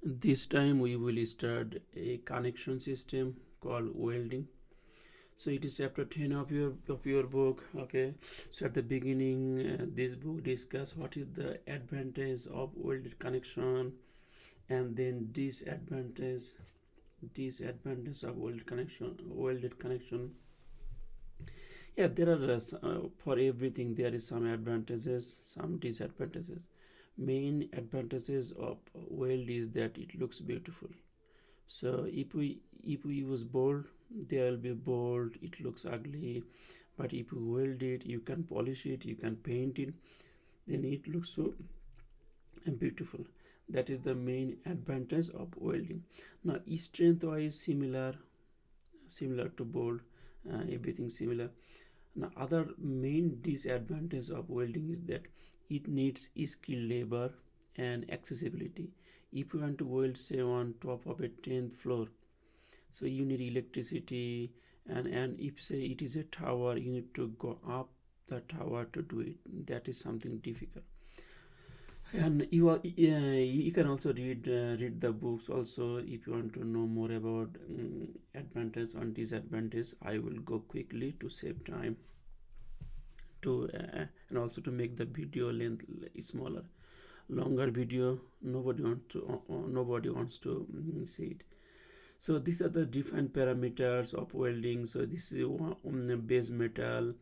This time we will start a connection system called welding. So it is chapter 10 of your book. Okay, so at the beginning this book discuss what is the advantage of welded connection, and then disadvantage of welded connection. Yeah, there are for everything there is some advantages, some disadvantages. Main advantages of weld is that it looks beautiful. So if we use bold, there will be bold, it looks ugly. But if you weld it, you can polish it, you can paint it, then it looks so beautiful. That is the main advantage of welding. Now strength wise similar to bold, everything similar. Now other main disadvantage of welding is that it needs skilled labor and accessibility. If you want to weld say on top of a 10th floor, so you need electricity, and if say it is a tower, you need to go up the tower to do it. That is something difficult. And you can also read the books also if you want to know more about advantage and disadvantage. I will go quickly to save time to and also to make the video length smaller. Longer video, nobody wants to see it. So these are the different parameters of welding. So this is one base metal,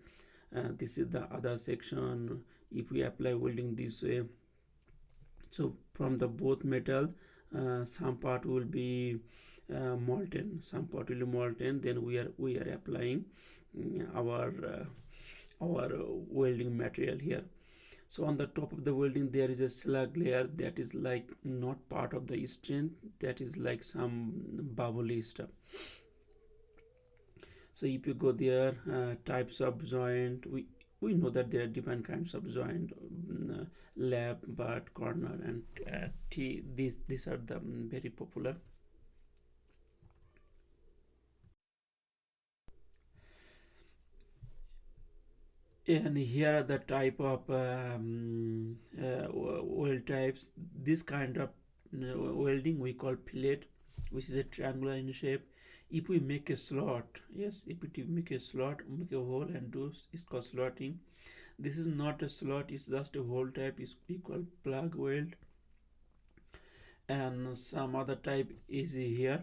this is the other section. If we apply welding this way, so from the both metal, some part will be molten, some part will be molten. Then we are applying our welding material here. So on the top of the welding there is a slag layer that is like not part of the strength, that is like some bubbly stuff. So if you go there, types of joint, we know that there are different kinds of joint, lap, butt, corner, and T. These are the very popular. And here are the type of weld types. This kind of welding we call fillet, which is a triangular in shape. If we make a slot, yes, if we make a slot, make a hole and do, it's called slotting. This is not a slot, it's just a hole type, is we call plug weld. And some other type is here,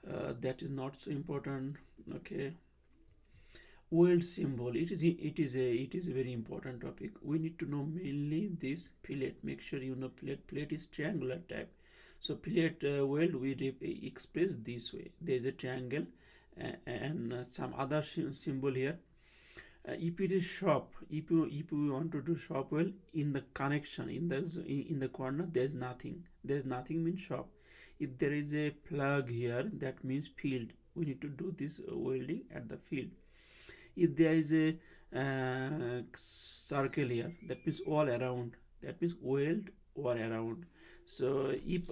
that is not so important. Okay, weld symbol, it is a very important topic. We need to know mainly this fillet. Make sure you know fillet is triangular type. So fillet weld we express this way. There is a triangle and some other symbol here. If it is shop, if you want to do shop weld, in the connection in the corner there's nothing means shop. If there is a plug here, that means field. We need to do this welding at the field. If there is a circle here, that means all around, that means weld all around. So if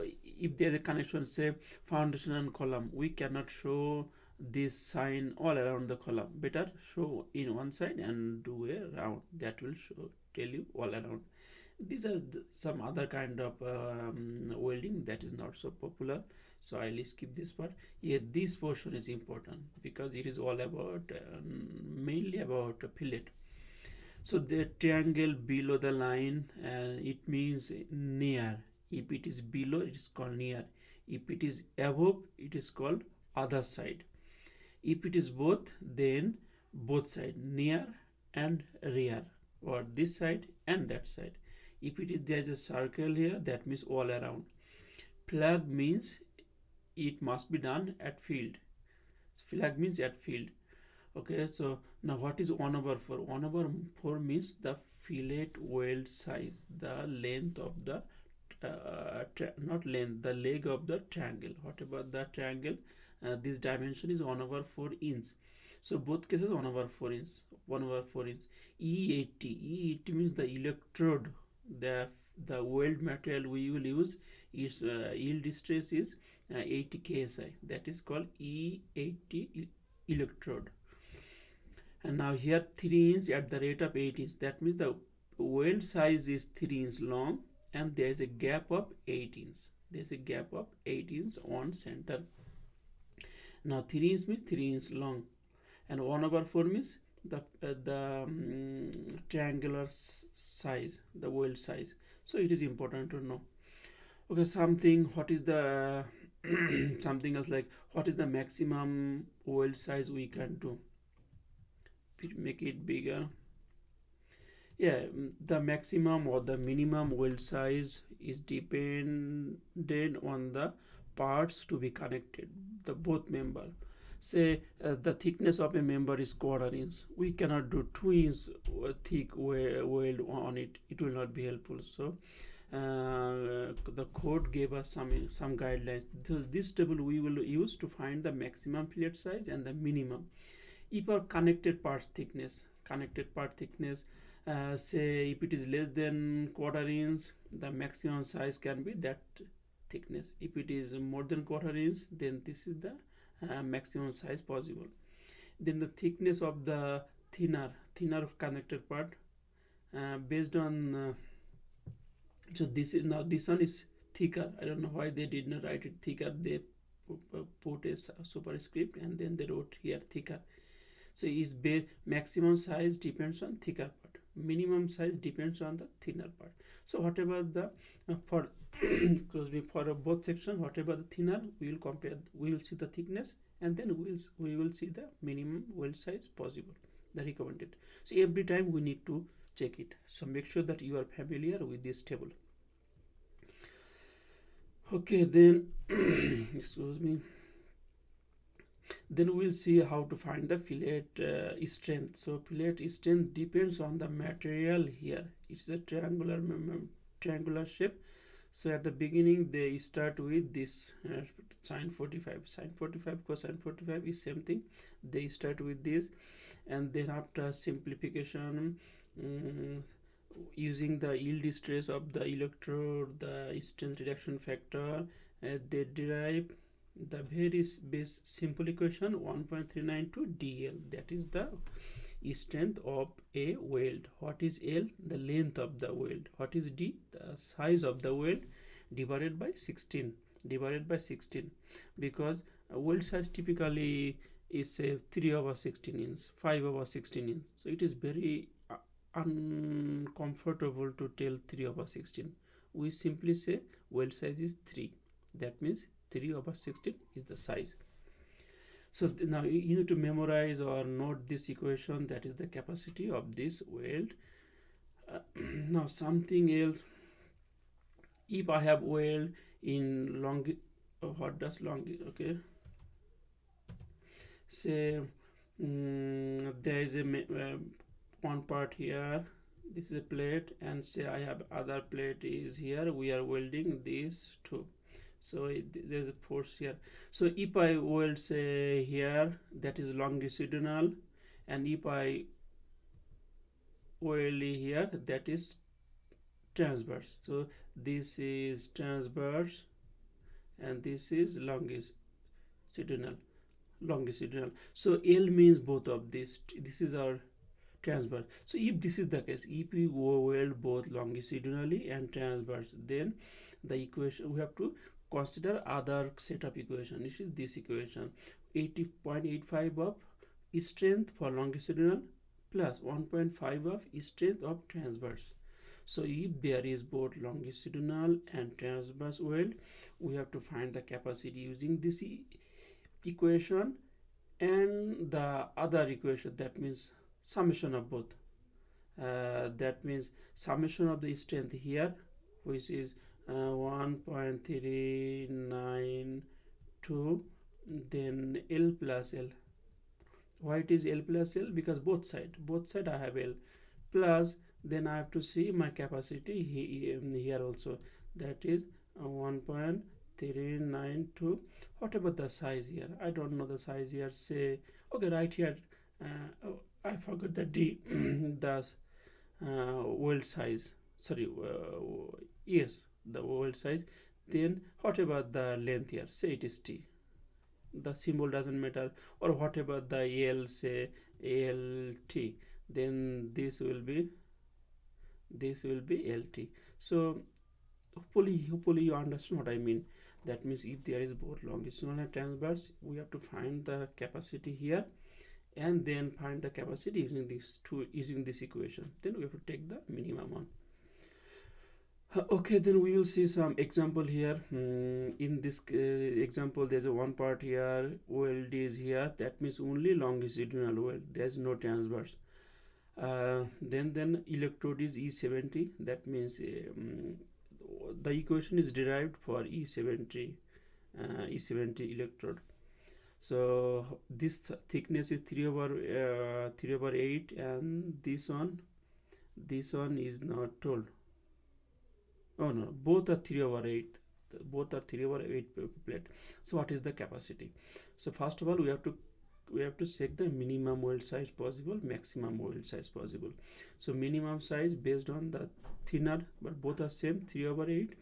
there is a connection, say foundation and column, we cannot show this sign all around the column. Better show in one side and do a round, that will tell you all around. These are some other kind of welding that is not so popular, so I'll skip this part. Yeah, this portion is important because it is all about mainly about a fillet. So the triangle below the line, it means near. If it is below, it is called near. If it is above, it is called other side. If it is both, then both side, near and rear, or this side and that side. If it is there is a circle here, that means all around. Plug means it must be done at field. Flag means at field. Okay, so now what is 1/4? 1/4 means the fillet weld size, the length of the not length, the leg of the triangle. What about the triangle? This dimension is 1/4 inch. So both cases 1/4 inch. 1/4 inch. E80 means the electrode. The weld material we will use is yield stress is 80 ksi. That is called E80 electrode. And now here 3 inch at the rate of 8 inch. That means the weld size is 3 inch long and there is a gap of 8 inch. There's a gap of 8 inch on center. Now 3 inch means 3 inch long, and 1/4 means the triangular size, the weld size. So it is important to know. Okay, something, what is the something else, like what is the maximum weld size we can do? Make it bigger. Yeah, the maximum or the minimum weld size is dependent on the parts to be connected, the both member. Say the thickness of a member is 1/4 inch. We cannot do 2 inch thick weld on it. It will not be helpful. So the code gave us some guidelines. So this table we will use to find the maximum fillet size and the minimum. If our connected part thickness, say if it is less than 1/4 inch, the maximum size can be that thickness. If it is more than 1/4 inch, then this is the maximum size possible. Then the thickness of the thinner connected part, based on so this is, now this one is thicker. I don't know why they did not write it thicker. They put a superscript and then they wrote here thicker. So is maximum size depends on thicker part, minimum size depends on the thinner part. So whatever the for for both section, whatever the thinner, we will compare, we will see the thickness, and then we will see the minimum weld size possible, the recommended. So every time we need to check it. So make sure that you are familiar with this table. Okay, then excuse me. Then we'll see how to find the fillet strength. So fillet strength depends on the material here. It's a triangular shape. So at the beginning they start with this sine 45, cosine 45 is same thing. They start with this, and then after simplification, using the yield stress of the electrode, the strength reduction factor, they derive the very base simple equation 1.392 dl. That is the strength of a weld. What is L? The length of the weld. What is D? The size of the weld divided by 16. Because a weld size typically is say 3/16 inch, 5/16 inch. So it is very uncomfortable to tell 3/16. We simply say weld size is 3. That means 3/16 is the size. So now you need to memorize or note this equation, that is the capacity of this weld. Now something else, if I have weld in long, what does long, okay, say there is a one part here, this is a plate, and say I have other plate is here, we are welding these two. So there's a force here. So if I weld say here, that is longitudinal, and if I weld here, that is transverse. So this is transverse and this is longitudinal. So L means both of these. This is our transverse. So if this is the case, if we weld both longitudinally and transverse, then the equation we have to consider other set of equation. This is this equation, 80.85 of strength for longitudinal plus 1.5 of strength of transverse. So if there is both longitudinal and transverse weld, we have to find the capacity using this equation and the other equation, that means summation of both. That means summation of the strength here, which is 1.392, then L plus L. Why it is L plus L? Because both side I have L, plus then I have to see my capacity here also, that is 1.392. what about the size here? I don't know the size here. Say, okay, right here, I forgot the D the weld size, sorry, yes, the weld size. Then what about the length here? Say it is T, the symbol doesn't matter. Or whatever the L, say LT, then this will be LT. So Hopefully you understand what I mean. That means if there is both longitudinal and transverse, we have to find the capacity here, and then find the capacity using this equation. Then we have to take the minimum one. Okay, then we will see some example here. In this example, there's a one part here, weld is here. That means only longitudinal weld. There's no transverse. Then electrode is E70. That means the equation is derived for E70 electrode. So this thickness is 3/8, and this one is not told. Oh no, both are 3/8. Both are 3/8 plate. So what is the capacity? So first of all, we have to check the minimum weld size possible, maximum weld size possible. So minimum size based on the thinner, but both are same, 3/8.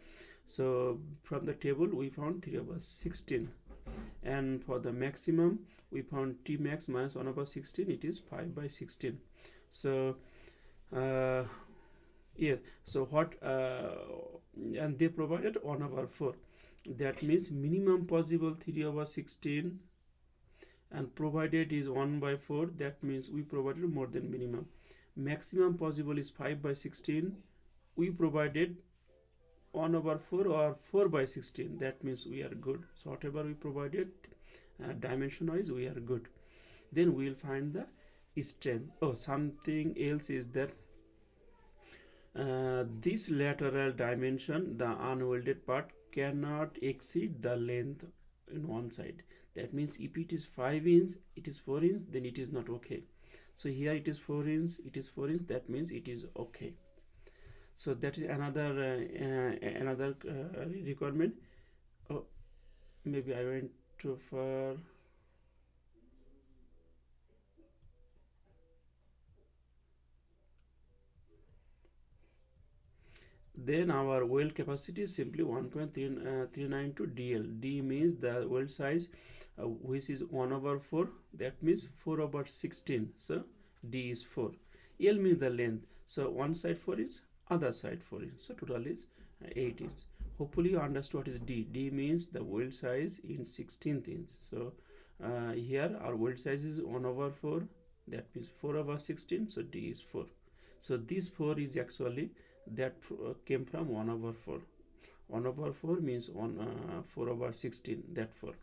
So from the table we found 3/16, and for the maximum we found T max minus 1/16. It is 5/16. So yes, so what and they provided 1/4. That means minimum possible 3/16, and provided is 1/4. That means we provided more than minimum. Maximum possible is 5/16. We provided 1/4 or 4/16. That means we are good. So whatever we provided dimension wise, we are good. Then we will find the strength. Oh, something else is there. This lateral dimension, the unwelded part, cannot exceed the length in one side. That means if it is 5 inch, it is 4 inch, then it is not okay. So here it is 4 inch, it is 4 inch, that means it is okay. So that is another requirement. Oh, maybe I went too far. Then our weld capacity is simply 1.392 DL. D means the weld size, which is 1/4. That means 4/16. So D is 4. L means the length. So one side 4 inch, other side 4 inch. So total is 8 inch. Hopefully you understood what is D. D means the weld size in 16th inch. So here our weld size is 1/4. That means 4/16. So D is 4. So this 4 is actually that came from 1/4. 1/4 means 4/16. That 4.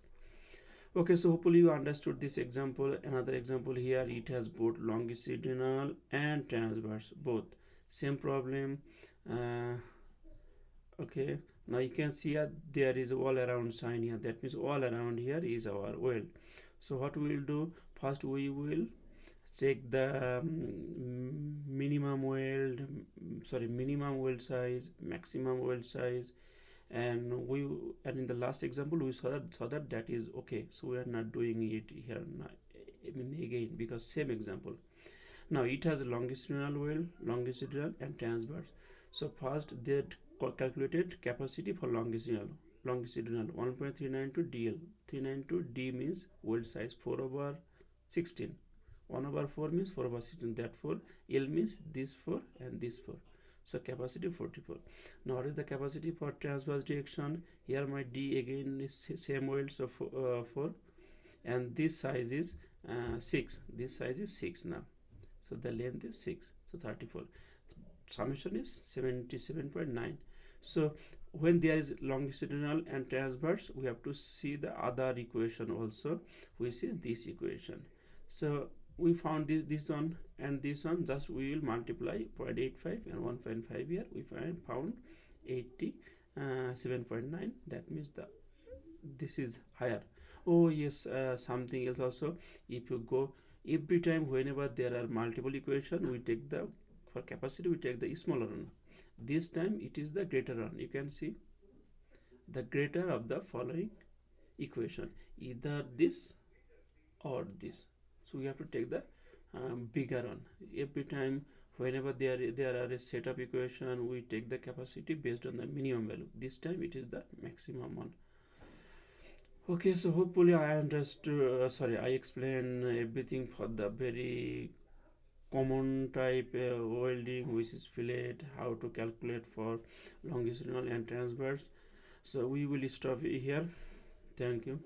Okay, so hopefully you understood this example. Another example here, it has both longitudinal and transverse, both same problem. Okay, now you can see there is all around sign here. That means all around here is our weld. So what we will do, first we will check the minimum weld size, maximum weld size, and in the last example we saw that is okay. So we are not doing it here again, because same example. Now it has longitudinal weld, longitudinal and transverse. So first they calculated capacity for longitudinal 1.392 DL. 392 D means weld size 4/16. 1/4 means 4/16. Therefore L means this 4 and this 4. So capacity 44. Now what is the capacity for transverse direction? Here my D again is same weld, so 4, and this size is 6. This size is 6 now. So the length is 6. So 34. Summation is 77.9. So when there is longitudinal and transverse, we have to see the other equation also, which is this equation. So we found this one and this one, just we will multiply 0.85 and 1.5 here. We found 87.9. That means this is higher. Oh yes, something else also. If you go every time, whenever there are multiple equation, we take for capacity we take the smaller one. This time it is the greater one. You can see the greater of the following equation, either this or this. So we have to take the bigger one. Every time whenever there are a set of equation, we take the capacity based on the minimum value. This time it is the maximum one. Okay, so hopefully I understood, I explained everything for the very common type welding, which is fillet, how to calculate for longitudinal and transverse. So we will stop here. Thank you.